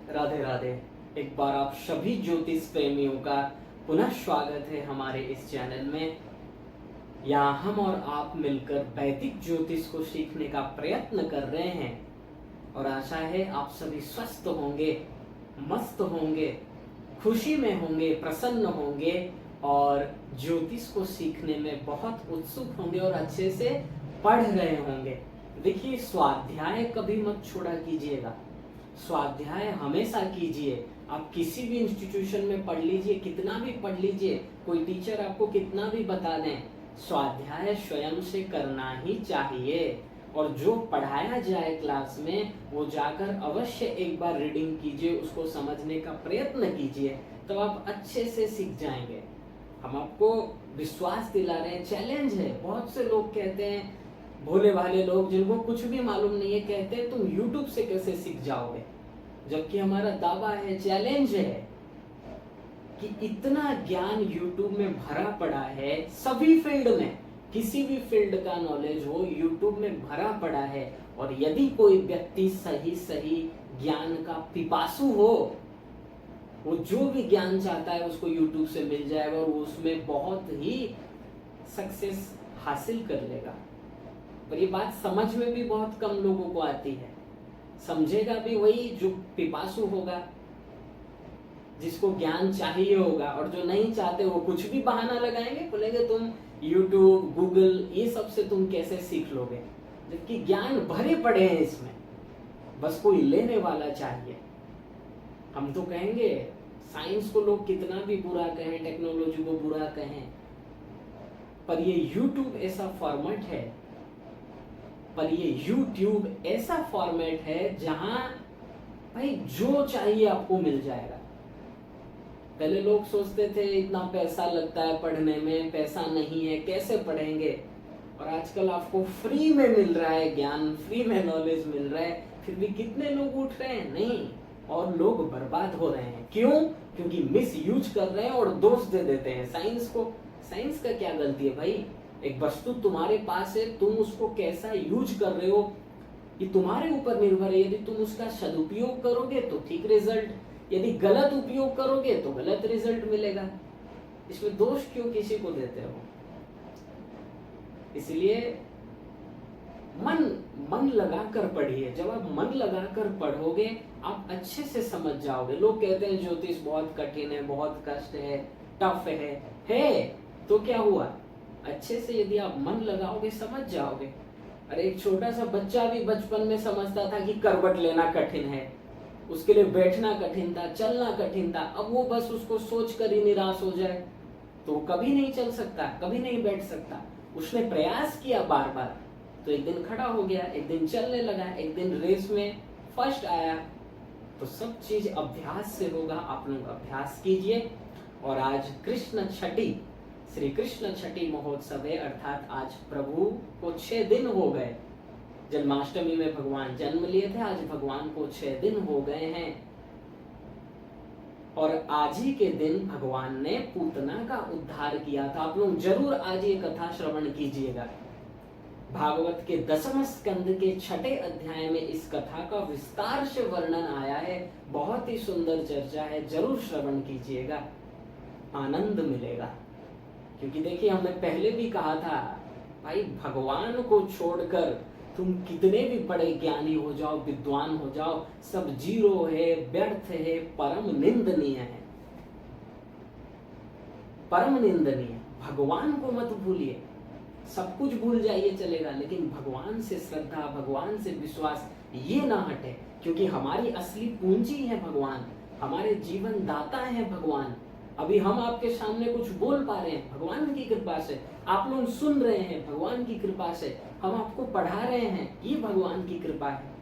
राधे राधे। एक बार आप सभी ज्योतिष प्रेमियों का पुनः स्वागत है हमारे इस चैनल में। यहाँ हम और आप मिलकर वैदिक ज्योतिष को सीखने का प्रयत्न कर रहे हैं और आशा है आप सभी स्वस्थ होंगे, मस्त होंगे, खुशी में होंगे, प्रसन्न होंगे और ज्योतिष को सीखने में बहुत उत्सुक होंगे और अच्छे से पढ़ रहे होंगे। देखिए, स्वाध्याय कभी मत छोड़ा कीजिएगा, स्वाध्याय हमेशा कीजिए। आप किसी भी इंस्टीट्यूशन में पढ़ लीजिए, कितना भी पढ़ लीजिए, कोई टीचर आपको कितना भी बता दें, स्वाध्याय स्वयं से करना ही चाहिए। और जो पढ़ाया जाए क्लास में वो जाकर अवश्य एक बार रीडिंग कीजिए, उसको समझने का प्रयत्न कीजिए, तो आप अच्छे से सीख जाएंगे। हम आपको विश्वास दिला रहे हैं, चैलेंज है। बहुत से लोग कहते हैं, भोले भाले लोग जिनको कुछ भी मालूम नहीं है, कहते हैं तुम YouTube से कैसे सीख जाओगे, जबकि हमारा दावा है, चैलेंज है कि इतना ज्ञान YouTube में भरा पड़ा है। सभी फील्ड में, किसी भी फील्ड का नॉलेज हो, YouTube में भरा पड़ा है। और यदि कोई व्यक्ति सही ज्ञान का पिपासु हो, वो जो भी ज्ञान चाहता है उसको YouTube से मिल जाएगा और वो उसमें बहुत ही सक्सेस हासिल कर लेगा। पर ये बात समझ में भी बहुत कम लोगों को आती है। समझेगा भी वही जो पिपासु होगा, जिसको ज्ञान चाहिए होगा, और जो नहीं चाहते वो कुछ भी बहाना लगाएंगे, बोलेंगे तुम YouTube, Google ये सब से तुम कैसे सीख लोगे, जबकि ज्ञान भरे पड़े हैं इसमें, बस कोई लेने वाला चाहिए। हम तो कहेंगे साइंस को लोग कितना भी बुरा कहें, टेक्नोलॉजी को बुरा कहें, पर ये YouTube ऐसा फॉर्मेट है, ऐसा फॉर्मेट है जहां भाई जो चाहिए आपको मिल जाएगा। पहले लोग सोचते थे इतना पैसा लगता है पढ़ने में, पैसा नहीं है, कैसे पढ़ेंगे, और आजकल आपको फ्री में मिल रहा है ज्ञान, फ्री में नॉलेज मिल रहा है, फिर भी कितने लोग उठ रहे हैं? नहीं, और लोग बर्बाद हो रहे हैं। क्यों? क्योंकि मिस यूज कर रहे हैं और दोष दे देते हैं साइंस को। साइंस का क्या गलती है भाई? एक वस्तु तुम्हारे पास है, तुम उसको कैसा यूज कर रहे हो ये तुम्हारे ऊपर निर्भर है। यदि तुम उसका सदुपयोग करोगे तो ठीक रिजल्ट, यदि गलत उपयोग करोगे तो गलत रिजल्ट मिलेगा। इसमें दोष क्यों किसी को देते हो? इसलिए मन लगाकर पढ़िए। जब आप मन लगाकर पढ़ोगे आप अच्छे से समझ जाओगे। लोग कहते हैं ज्योतिष बहुत कठिन है, बहुत कष्ट है, टफ है तो क्या हुआ? अच्छे से यदि आप मन लगाओगे समझ जाओगे। अरे एक छोटा सा बच्चा भी बचपन में समझता था कि करवट लेना कठिन है, उसके लिए बैठना कठिन था, चलना कठिन था। अब वो बस उसको सोच कर ही निराश हो जाए तो वो कभी नहीं चल सकता, कभी नहीं बैठ सकता। उसने प्रयास किया बार बार तो एक दिन खड़ा हो गया, एक दिन चलने लगा, एक दिन रेस में फर्स्ट आया। तो सब चीज अभ्यास से होगा। आप लोग अभ्यास कीजिए। और आज श्री कृष्ण छठी महोत्सव है, अर्थात आज प्रभु को 6 दिन हो गए। जन्माष्टमी में भगवान जन्म लिए थे, आज भगवान को 6 दिन हो गए हैं। और आज ही के दिन भगवान ने पूतना का उद्धार किया था। आप लोग जरूर आज ये कथा श्रवण कीजिएगा। भागवत के 10वें स्कंद के 6ठे अध्याय में इस कथा का विस्तार से वर्णन आया है। बहुत ही सुंदर चर्चा है, जरूर श्रवण कीजिएगा, आनंद मिलेगा। क्योंकि देखिए, हमने पहले भी कहा था भाई, भगवान को छोड़कर तुम कितने भी बड़े ज्ञानी हो जाओ, विद्वान हो जाओ, सब जीरो है, व्यर्थ है, परम निंदनीय है, परम निंदनीय। भगवान को मत भूलिए, सब कुछ भूल जाइए चलेगा, लेकिन भगवान से श्रद्धा, भगवान से विश्वास ये ना हटे। क्योंकि हमारी असली पूंजी है भगवान, हमारे जीवन दाता है भगवान। अभी हम आपके सामने कुछ बोल पा रहे हैं भगवान की कृपा से, आप लोग सुन रहे हैं भगवान की कृपा से, हम आपको पढ़ा रहे हैं, ये भगवान की कृपा है,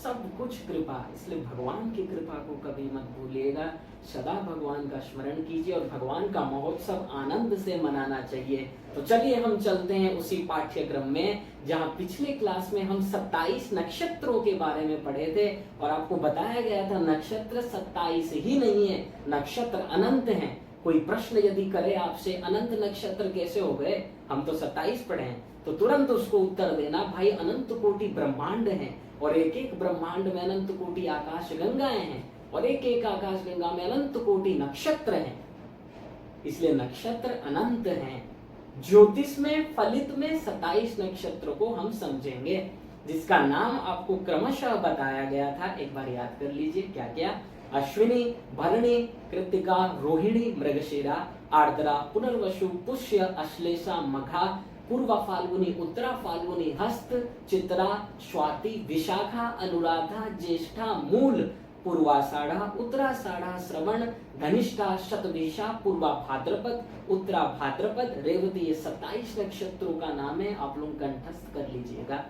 सब कुछ कृपा। इसलिए भगवान की कृपा को कभी मत भूलिएगा, सदा भगवान का स्मरण कीजिए और भगवान का महोत्सव आनंद से मनाना चाहिए। तो चलिए हम चलते हैं उसी पाठ्यक्रम में जहां पिछले क्लास में हम 27 नक्षत्रों के बारे में पढ़े थे और आपको बताया गया था नक्षत्र 27 ही नहीं है, नक्षत्र अनंत हैं। कोई प्रश्न यदि करे आपसे अनंत नक्षत्र कैसे हो गए, हम तो 27 पढ़े हैं, तो तुरंत उसको उत्तर देना भाई अनंत कोटि ब्रह्मांड हैं और एक एक ब्रह्मांड में अनंत कोटि आकाश गंगाएं हैं। और एक एक आकाश गंगा में अनंत कोटि नक्षत्र हैं, इसलिए नक्षत्र अनंत हैं। ज्योतिष में फलित में 27 नक्षत्र को हम समझेंगे, जिसका नाम आपको क्रमशः बताया गया था। एक बार याद कर लीजिए क्या क्या। अश्विनी, भरणी, कृत्तिका, रोहिणी, मृगशिरा, आर्द्रा, पुनर्वसु, पुष्य, अश्लेषा, मघा, पूर्वा फाल्गुनी, उत्तरा फाल्गुनी, हस्त, चित्रा, स्वाति, विशाखा, अनुराधा, ज्येष्ठा, मूल, पूर्वाषाढ़ा, उत्तराषाढ़ा, श्रवण, धनिष्ठा, शतभिषा, पूर्वा भाद्रपद, उत्तरा भाद्रपद, रेवती। ये 27 नक्षत्रों का नाम है, आप लोग कंठस्थ कर लीजिएगा।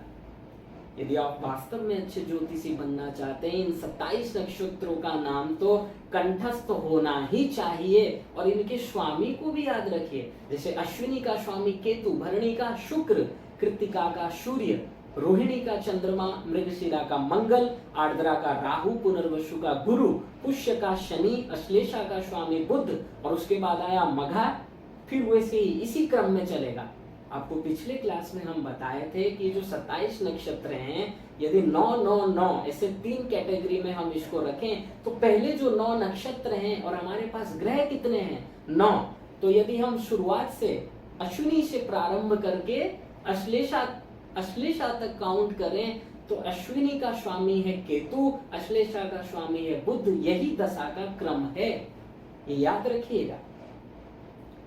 यदि आप वास्तव में अच्छे ज्योतिषी बनना चाहते हैं, इन 27 नक्षत्रों का नाम तो कंठस्थ होना ही चाहिए, और इनके स्वामी को भी याद रखिए। जैसे अश्विनी का स्वामी केतु, भरणी का शुक्र, कृत्तिका का सूर्य, रोहिणी का चंद्रमा, मृगशिरा का मंगल, आर्द्रा का राहु, पुनर्वसु का गुरु, पुष्य का शनि, अश्लेषा का स्वामी बुध, और उसके बाद आया मघा। फिर वैसे ही इसी क्रम में चलेगा। आपको पिछले क्लास में हम बताए थे कि जो 27 नक्षत्र हैं, यदि 9 9 9 ऐसे 3 कैटेगरी में हम इसको रखें, तो पहले जो 9 नक्षत्र हैं और हमारे पास ग्रह कितने हैं 9, तो यदि हम शुरुआत से अश्विनी से प्रारंभ करके अश्लेषा तक काउंट करें, तो अश्विनी का स्वामी है केतु, अश्लेषा का स्वामी है बुध। यही दशा का क्रम है, ये याद रखिएगा।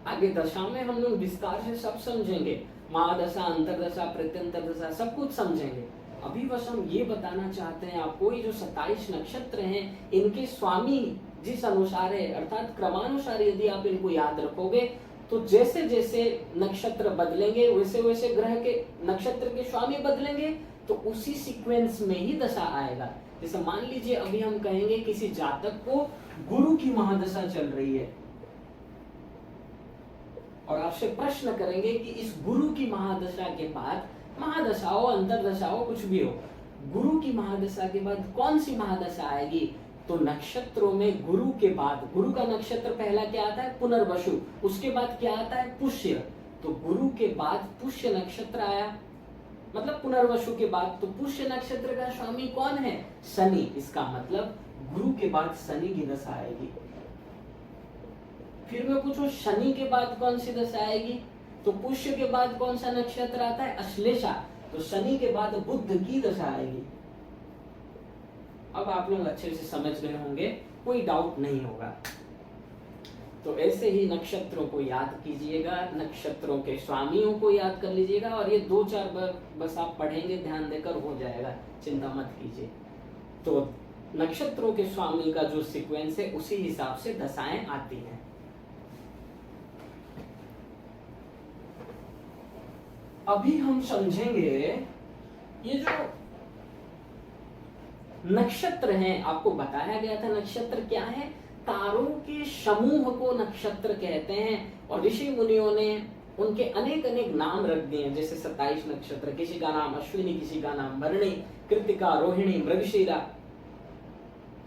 आगे दशा में हम लोग विस्तार से सब समझेंगे, महादशा, अंतरदशा, प्रत्यंतर दशा, सब कुछ समझेंगे। अभी बस हम ये बताना चाहते हैं आपको, ये जो 27 नक्षत्र हैं, इनके स्वामी जिस अनुसार है, अर्थात क्रमानुसार यदि आप इनको याद रखोगे, तो जैसे जैसे नक्षत्र बदलेंगे वैसे वैसे ग्रह के नक्षत्र के स्वामी बदलेंगे, तो उसी सीक्वेंस में ही दशा आएगा। जैसे मान लीजिए अभी हम कहेंगे किसी जातक को गुरु की महादशा चल रही है, और आपसे प्रश्न करेंगे कि इस गुरु की महादशा के बाद, महादशा हो, अंतरदशा हो, कुछ भी हो, गुरु की महादशा के बाद कौन सी महादशा आएगी, तो नक्षत्रों में गुरु के बाद, गुरु का नक्षत्र पहला क्या आता है पुनर्वसु, उसके बाद क्या आता है पुष्य, तो गुरु के बाद पुष्य नक्षत्र आया, मतलब पुनर्वसु के बाद, तो पुष्य नक्षत्र का स्वामी कौन है शनि। इसका मतलब गुरु के बाद शनि की दशा आएगी। फिर मैं पूछूं शनि के बाद कौन सी दशा आएगी, तो पुष्य के बाद कौन सा नक्षत्र आता है अश्लेषा, तो शनि के बाद बुध की दशा आएगी। अब आप लोग अच्छे से समझ गए होंगे, कोई डाउट नहीं होगा। तो ऐसे ही नक्षत्रों को याद कीजिएगा, नक्षत्रों के स्वामियों को याद कर लीजिएगा, और ये 2-4 बार बस आप पढ़ेंगे, ध्यान देकर हो जाएगा, चिंता मत कीजिए। तो नक्षत्रों के स्वामी का जो सीक्वेंस है उसी हिसाब से दशाएं आती हैं। अभी हम समझेंगे ये जो नक्षत्र हैं, आपको बताया गया था नक्षत्र क्या है, तारों के समूह को नक्षत्र कहते हैं, और ऋषि मुनियों ने उनके अनेक अनेक नाम रख दिए हैं। जैसे 27 नक्षत्र, किसी का नाम अश्विनी, किसी का नाम भरणी, कृत्तिका, रोहिणी, मृगशिरा,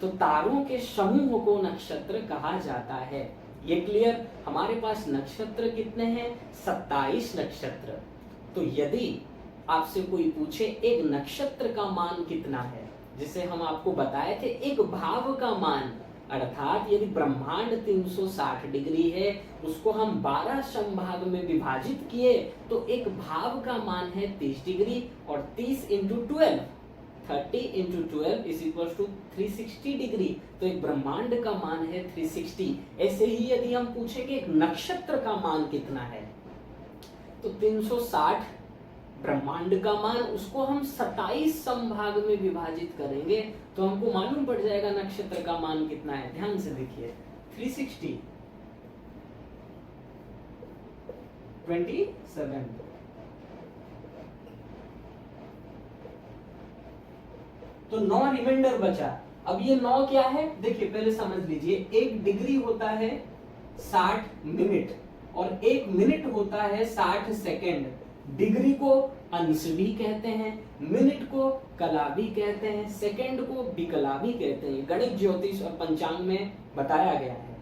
तो तारों के समूह को नक्षत्र कहा जाता है। ये क्लियर। हमारे पास नक्षत्र कितने हैं 27 नक्षत्र। तो यदि आपसे कोई पूछे एक नक्षत्र का मान कितना है, जिसे हम आपको बताए थे एक भाव का मान, अर्थात यदि ब्रह्मांड 360 डिग्री है, उसको हम 12 संभाग में विभाजित किए, तो एक भाव का मान है 30 डिग्री, और 30 into 12, 30 into 12 is equal to 360 degree, तो एक ब्रह्मांड का मान है 360। ऐसे ही यदि हम पूछेंगे एक नक्षत्र का मान कितना है, तो 360 ब्रह्मांड का मान, उसको हम 27 संभाग में विभाजित करेंगे, तो हमको मालूम पड़ जाएगा नक्षत्र का मान कितना है। ध्यान से देखिए, 360 27, तो 9 रिमाइंडर बचा। अब ये 9 क्या है, देखिए पहले समझ लीजिए, 1 डिग्री होता है 60 मिनट, और 1 मिनट होता है 60 सेकेंड। डिग्री को अंश भी कहते हैं, मिनट को कला भी कहते हैं, सेकंड को बिकला भी कहते हैं। गणित, ज्योतिष और पंचांग में बताया गया है।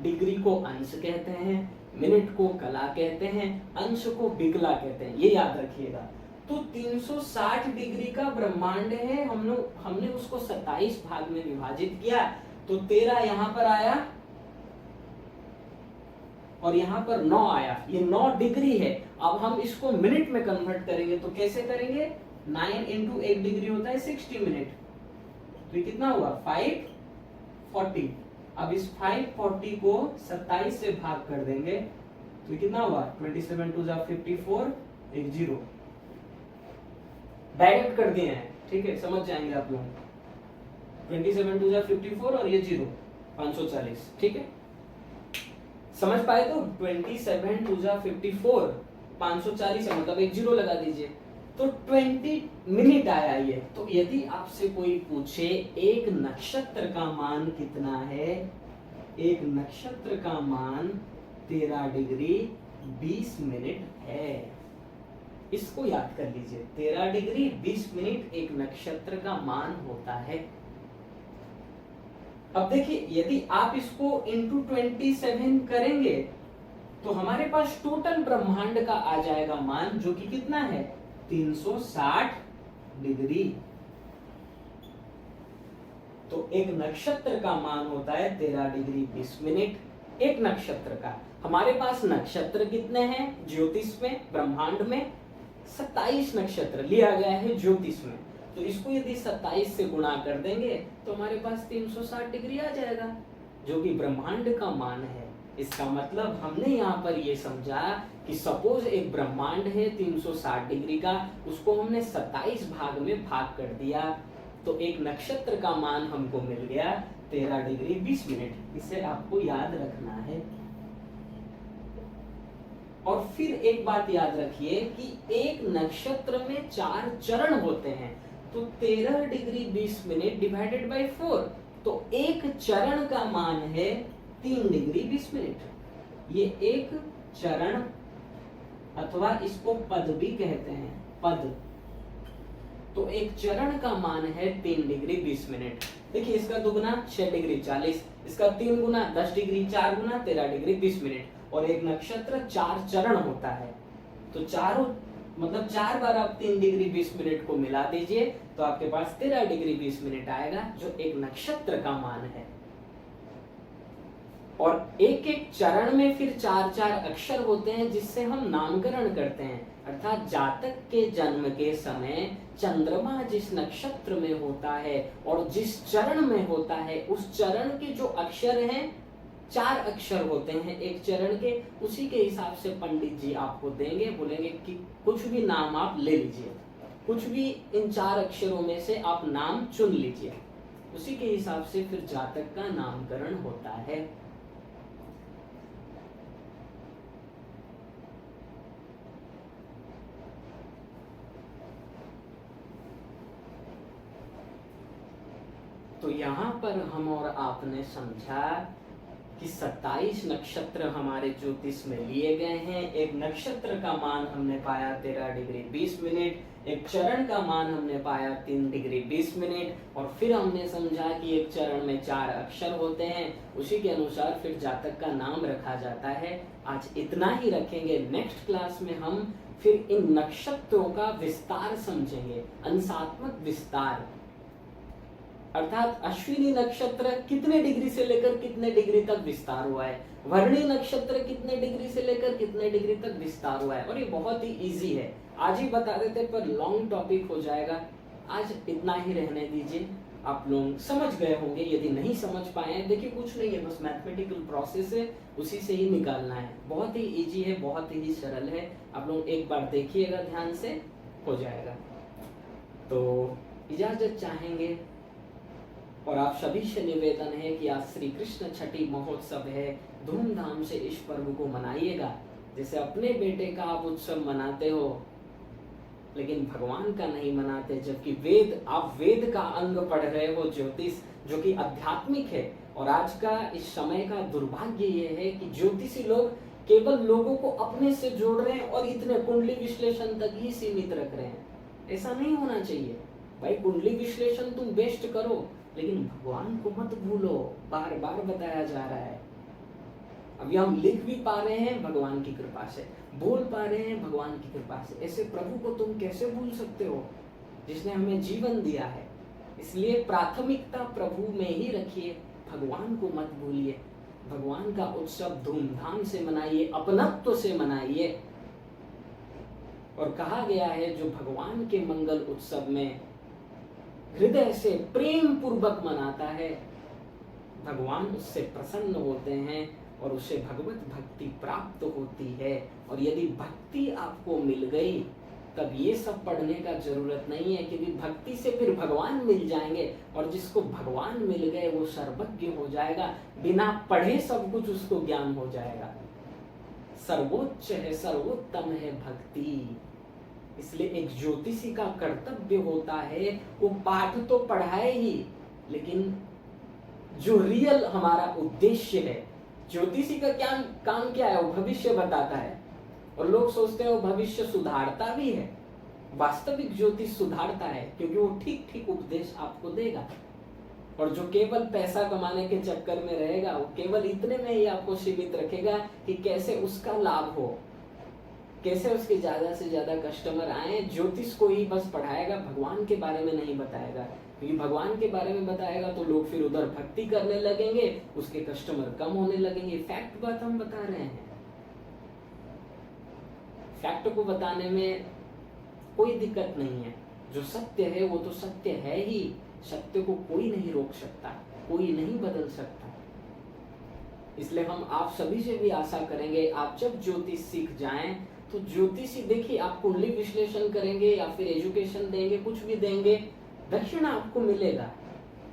डिग्री को अंश कहते हैं, मिनट को कला कहते हैं, अंश को बिकला कहते हैं, ये याद रखिएगा। तो 360 डिग्री का ब्रह्मांड है, हमने उसको 27 भाग में विभाजित किया, तो 13 यहां पर आया और यहां पर 9 आया, ये 9 डिग्री है। अब हम इसको मिनट में कन्वर्ट करेंगे, तो कैसे करेंगे? 9 इंटू 1 डिग्री होता है 60 मिनट, तो ये कितना हुआ? 540। अब इस 540 को 27 से भाग कर देंगे, तो ये कितना हुआ? 27 2 54, एक 0 डायरेक्ट कर दिए हैं, ठीक है, समझ जाएंगे आप लोग। 27 2 54 और ये 0, 540, ठीक है, समझ पाए? तो 27 2 54, 540 है, मतलब एक 0 लगा दीजिए, तो 20 मिनट आया ये। तो यदि आपसे कोई पूछे एक नक्षत्र का मान कितना है, एक नक्षत्र का मान 13 डिग्री 20 मिनट है, इसको याद कर लीजिए। 13 डिग्री 20 मिनट एक नक्षत्र का मान होता है। अब देखिए, यदि आप इसको इंटू 27 करेंगे तो हमारे पास टोटल ब्रह्मांड का आ जाएगा मान, जो कि कितना है? 360 डिग्री। तो एक नक्षत्र का मान होता है 13 डिग्री 20 मिनट, एक नक्षत्र का। हमारे पास नक्षत्र कितने हैं ज्योतिष में, ब्रह्मांड में? 27 नक्षत्र लिया गया है ज्योतिष में। तो इसको यदि 27 से गुणा कर देंगे तो हमारे पास 360 डिग्री आ जाएगा, जो कि ब्रह्मांड का मान है। इसका मतलब हमने यहाँ पर ये समझा कि सपोज एक ब्रह्मांड है 360 डिग्री का, उसको हमने 27 भाग में भाग कर दिया, तो एक नक्षत्र का मान हमको मिल गया 13 डिग्री 20 मिनट। इसे आपको याद रखना है। और फिर एक बात याद रखिए कि एक नक्षत्र में 4 चरण होते हैं, तो 13 डिग्री 20 मिनट डिवाइडेड बाय 4, तो एक चरण का मान है 3 डिग्री 20 मिनट। ये एक चरण, अथवा इसको पद भी कहते हैं, पद। तो एक चरण का मान है 3 डिग्री 20 मिनट। देखिए, इसका दुगुना 6 डिग्री 40, इसका 3 गुना 10 डिग्री, 4 गुना 13 डिग्री 20 मिनट। और एक नक्षत्र 4 चरण होता है, तो चारों मतलब 4 बार आप 3 डिग्री 20 मिनट को मिला दीजिए, तो आपके पास 13 डिग्री 20 मिनट आएगा, जो एक नक्षत्र का मान है। और एक एक चरण में फिर 4-4 अक्षर होते हैं, जिससे हम नामकरण करते हैं। अर्थात जातक के जन्म के समय चंद्रमा जिस नक्षत्र में होता है और जिस चरण में होता है, उस चरण के जो अक्षर हैं, 4 अक्षर होते हैं एक चरण के, उसी के हिसाब से पंडित जी आपको देंगे, बोलेंगे कि कुछ भी नाम आप ले लीजिए, कुछ भी इन 4 अक्षरों में से आप नाम चुन लीजिए। उसी के हिसाब से फिर जातक का नामकरण होता है। तो यहाँ पर हम और आपने समझा कि 27 नक्षत्र हमारे ज्योतिष में लिए गए हैं। एक नक्षत्र का मान हमने पाया 13 डिग्री 20 मिनट, एक चरण का मान हमने पाया 3 डिग्री 20 मिनट, और फिर हमने समझा कि एक चरण में 4 अक्षर होते हैं, उसी के अनुसार फिर जातक का नाम रखा जाता है। आज इतना ही रखेंगे। नेक्स्ट क्लास में हम फिर इन नक्षत्रों का विस्तार समझेंगे, अंशात्मक विस्तार। अर्थात अश्विनी नक्षत्र कितने डिग्री से लेकर कितने डिग्री तक विस्तार हुआ है, वर्णी नक्षत्र कितने डिग्री से लेकर कितने डिग्री तक विस्तार हुआ है। और ये बहुत ही इजी है, आज ही बता देते पर लॉन्ग टॉपिक हो जाएगा। आज इतना ही रहने दीजिए, आप लोग समझ गए होंगे। यदि नहीं समझ पाए, देखिए कुछ नहीं है, बस मैथमेटिकल प्रोसेस है, उसी से ही निकालना है। बहुत ही इजी है, बहुत ही सरल है। आप लोग एक बार देखिएगा ध्यान से, हो जाएगा। तो इजाजत चाहेंगे, और आप सभी से निवेदन है कि आज श्री कृष्ण छठी महोत्सव है, धूमधाम से इस पर्व को मनाइएगा। जैसे अपने बेटे का आप उत्सव मनाते हो, लेकिन भगवान का नहीं मनाते, जबकि वेद, आप वेद का अंग पढ़ रहे हो, ज्योतिष, जो कि आध्यात्मिक है। और आज का इस समय का दुर्भाग्य ये है कि ज्योतिषी लोग केवल लोगों को अपने से जोड़ रहे हैं और इतने कुंडली विश्लेषण तक ही सीमित रख रहे हैं। ऐसा नहीं होना चाहिए भाई। कुंडली विश्लेषण तुम बेस्ट करो, लेकिन भगवान को मत भूलो, बार बार बताया जा रहा है। अभी हम लिख भी पा रहे हैं भगवान की कृपा से, बोल पा रहे हैं भगवान की कृपा से। ऐसे प्रभु को तुम कैसे भूल सकते हो, जिसने हमें जीवन दिया है। इसलिए प्राथमिकता प्रभु में ही रखिए, भगवान को मत भूलिए। भगवान का उत्सव धूमधाम से मनाइए, अपनत्व से मनाइए। और कहा गया है जो भगवान के मंगल उत्सव में हृदय से प्रेम पूर्वक मनाता है, भगवान उससे प्रसन्न होते हैं और उसे भगवत भक्ति प्राप्त होती है। और यदि भक्ति आपको मिल गई तब ये सब पढ़ने का जरूरत नहीं है, क्योंकि भक्ति से फिर भगवान मिल जाएंगे। और जिसको भगवान मिल गए वो सर्वज्ञ हो जाएगा, बिना पढ़े सब कुछ उसको ज्ञान हो जाएगा। सर्वोच्च है, सर्वोत्तम है भक्ति। इसलिए एक ज्योतिषी का कर्तव्य होता है वो पाठ तो पढ़ाए ही, लेकिन जो रियल हमारा उद्देश्य है, ज्योतिषी का क्या काम क्या है, वो भविष्य बताता है। और लोग सोचते हैं वो भविष्य सुधारता भी है, वास्तविक ज्योतिष सुधारता है, क्योंकि वो ठीक ठीक उपदेश आपको देगा। और जो केवल पैसा कमाने के चक्कर में रहेगा, वो केवल इतने में ही आपको सीमित रखेगा कि कैसे उसका लाभ हो, कैसे उसके ज्यादा से ज्यादा कस्टमर आए। ज्योतिष को ही बस पढ़ाएगा, भगवान के बारे में नहीं बताएगा, क्योंकि भगवान के बारे में बताएगा तो लोग फिर उधर भक्ति करने लगेंगे, उसके कस्टमर कम होने लगेंगे। फैक्ट बात हम बता रहे हैं, फैक्ट को बताने में कोई दिक्कत नहीं है। जो सत्य है वो तो सत्य है ही, सत्य को कोई नहीं रोक सकता, कोई नहीं बदल सकता। इसलिए हम आप सभी से भी आशा करेंगे, आप जब ज्योतिष सीख जाएं तो ज्योतिषी देखिए आप कुंडली विश्लेषण करेंगे या फिर एजुकेशन देंगे, कुछ भी देंगे, दक्षिणा आपको मिलेगा,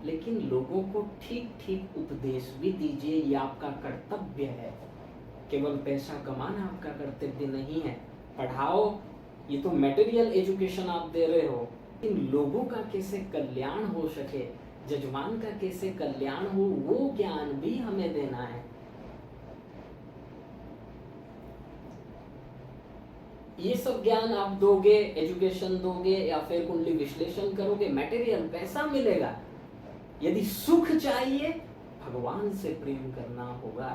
लेकिन लोगों को ठीक ठीक उपदेश भी दीजिए। ये आपका कर्तव्य है, केवल पैसा कमाना आपका कर्तव्य नहीं है। पढ़ाओ, ये तो मटेरियल एजुकेशन आप दे रहे हो, इन लोगों का कैसे कल्याण हो सके, जजमान का कैसे कल्याण हो, वो ज्ञान भी हमें देना है। ये सब ज्ञान आप दोगे, एजुकेशन दोगे या फिर कुंडली विश्लेषण करोगे, मटेरियल पैसा मिलेगा। यदि सुख चाहिए, भगवान से प्रेम करना होगा।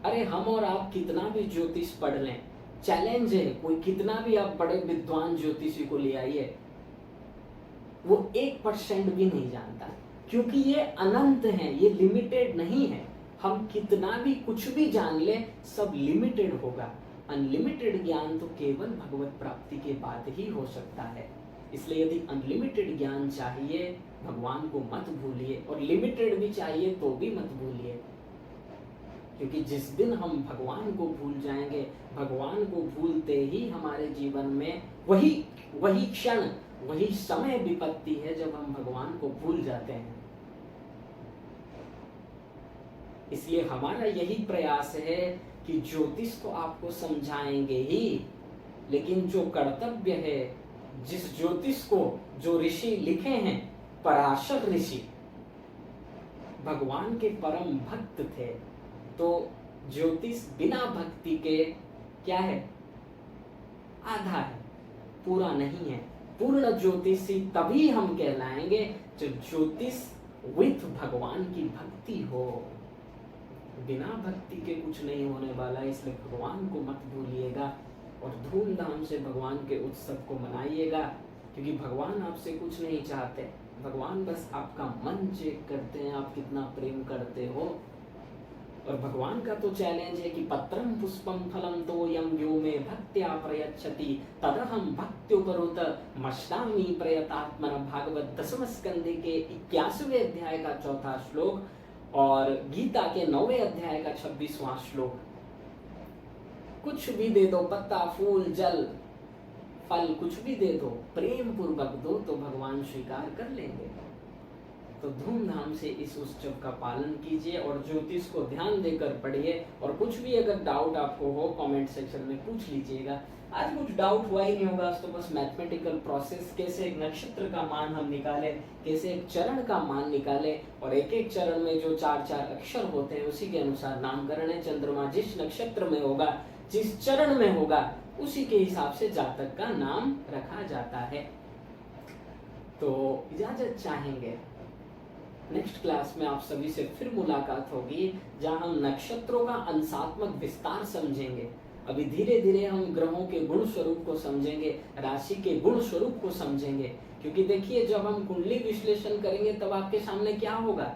अरे हम और आप कितना भी ज्योतिष पढ़ लें, चैलेंज है, कोई कितना भी आप बड़े विद्वान ज्योतिषी को ले आइए, वो 1% भी नहीं जानता, क्योंकि ये अनंत है, ये लिमिटेड नहीं है। हम कितना भी कुछ भी जान ले, सब लिमिटेड होगा। अनलिमिटेड ज्ञान तो केवल भगवत प्राप्ति के बाद ही हो सकता है। इसलिए यदि अनलिमिटेड ज्ञान चाहिए, भगवान को मत भूलिए, और लिमिटेड भी चाहिए तो भी मत भूलिए, क्योंकि जिस दिन हम भगवान को भूल जाएंगे, भगवान को भूलते ही हमारे जीवन में वही क्षण, वही समय विपत्ति है जब हम भगवान को भूल जाते हैं। इसलिए हमारा यही प्रयास है कि ज्योतिष को आपको समझाएंगे ही, लेकिन जो कर्तव्य है, जिस ज्योतिष को जो ऋषि लिखे हैं, पराशर ऋषि भगवान के परम भक्त थे, तो ज्योतिष बिना भक्ति के क्या है, आधा है, पूरा नहीं है। पूर्ण ज्योतिषी तभी हम कहलाएंगे जब ज्योतिष विथ भगवान की भक्ति हो। बिना भक्ति के कुछ नहीं होने वाला, इसलिए भगवान को मत भूलिएगा और धूमधाम से भगवान के उत्सव को मनाइएगा, क्योंकि भगवान आपसे कुछ नहीं चाहते, भगवान बस आपका मन चेक करते हैं, आप कितना प्रेम करते हो। और भगवान का तो चैलेंज है कि पत्रम पुष्पम फलम तोयम यो मे भक्त्या प्रयच्छति तदहम भक्त्युपरुत मश्नामि प्रयतात्मन। भागवत 10वें स्कंदे के 81वें अध्याय का 4था श्लोक और गीता के 9वें अध्याय का 26वां श्लोक। कुछ भी दे दो, पत्ता, फूल, जल, फल, कुछ भी दे दो, प्रेम पूर्वक दो तो भगवान स्वीकार कर लेंगे। तो धूमधाम से इस उत्सव का पालन कीजिए और ज्योतिष को ध्यान देकर पढ़िए। और कुछ भी अगर डाउट आपको हो कमेंट सेक्शन में पूछ लीजिएगा। आज कुछ डाउट हुआ ही नहीं होगा, तो बस मैथमेटिकल प्रोसेस, कैसे एक नक्षत्र का मान हम निकाले, कैसे एक चरण का मान निकाले, और एक एक चरण में जो 4-4 अक्षर होते हैं उसी के अनुसार नामकरण है। चंद्रमा जिस नक्षत्र में होगा, जिस चरण में होगा, उसी के हिसाब से जातक का नाम रखा जाता है। तो इजाजत चाहेंगे, नेक्स्ट क्लास में आप सभी से फिर मुलाकात होगी, जहां हम नक्षत्रों का अंशात्मक विस्तार समझेंगे। अभी धीरे धीरे हम ग्रहों के गुण स्वरूप को समझेंगे, राशि के गुण स्वरूप को समझेंगे। क्योंकि देखिए, जब हम कुंडली विश्लेषण करेंगे तब आपके सामने क्या होगा,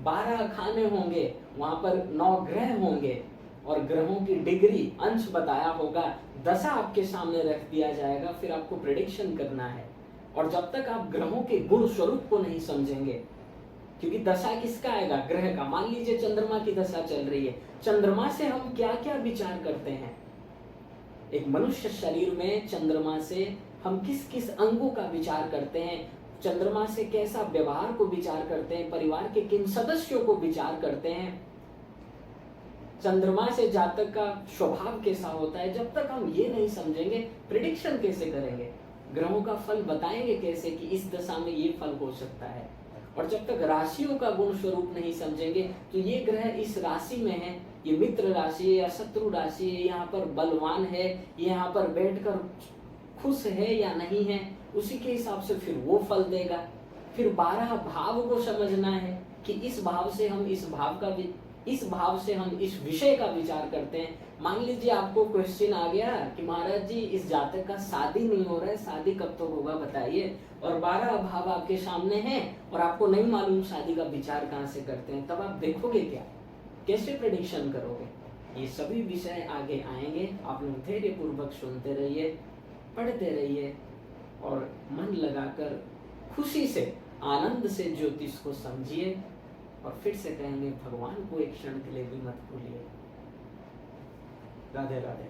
12 खाने होंगे, वहां पर 9 ग्रह होंगे और ग्रहों की डिग्री अंश बताया होगा, दशा आपके सामने रख दिया जाएगा, फिर आपको प्रेडिक्शन करना है। और जब तक आप ग्रहों के गुण स्वरूप को नहीं समझेंगे, क्योंकि दशा किसका आएगा, ग्रह का। मान लीजिए चंद्रमा की दशा चल रही है, चंद्रमा से हम क्या क्या विचार करते हैं, एक मनुष्य शरीर में चंद्रमा से हम किस किस अंगों का विचार करते हैं, चंद्रमा से कैसा व्यवहार को विचार करते हैं, परिवार के किन सदस्यों को विचार करते हैं, चंद्रमा से जातक का स्वभाव कैसा होता है। जब तक हम ये नहीं समझेंगे, प्रिडिक्शन कैसे करेंगे, ग्रहों का फल बताएंगे कैसे कि इस दशा में ये फल हो सकता है। और जब तक राशियों का गुण स्वरूप नहीं समझेंगे, तो ये ग्रह इस राशि में है, ये मित्र राशि है या शत्रु राशि है, यहाँ पर बलवान है, यहाँ पर बैठकर खुश है या नहीं है, उसी के हिसाब से फिर वो फल देगा। फिर 12 भाव को समझना है कि इस भाव से हम इस भाव से हम इस विषय का विचार करते हैं। मान लीजिए आपको क्वेश्चन आ गया कि महाराज जी, इस जातक का शादी नहीं हो रहा है, शादी कब तक होगा बताइए, और 12 भाव आपके सामने हैं और आपको नहीं मालूम शादी का विचार कहाँ से करते हैं, तब आप देखोगे क्या, कैसे प्रेडिक्शन करोगे। ये सभी विषय आगे आएंगे, आप लोग धैर्य पूर्वक सुनते रहिए, पढ़ते रहिए और मन लगाकर खुशी से, आनंद से ज्योतिष को समझिए। और फिर से कहेंगे, भगवान को एक क्षण के लिए भी मत भूलिए। राधे राधे।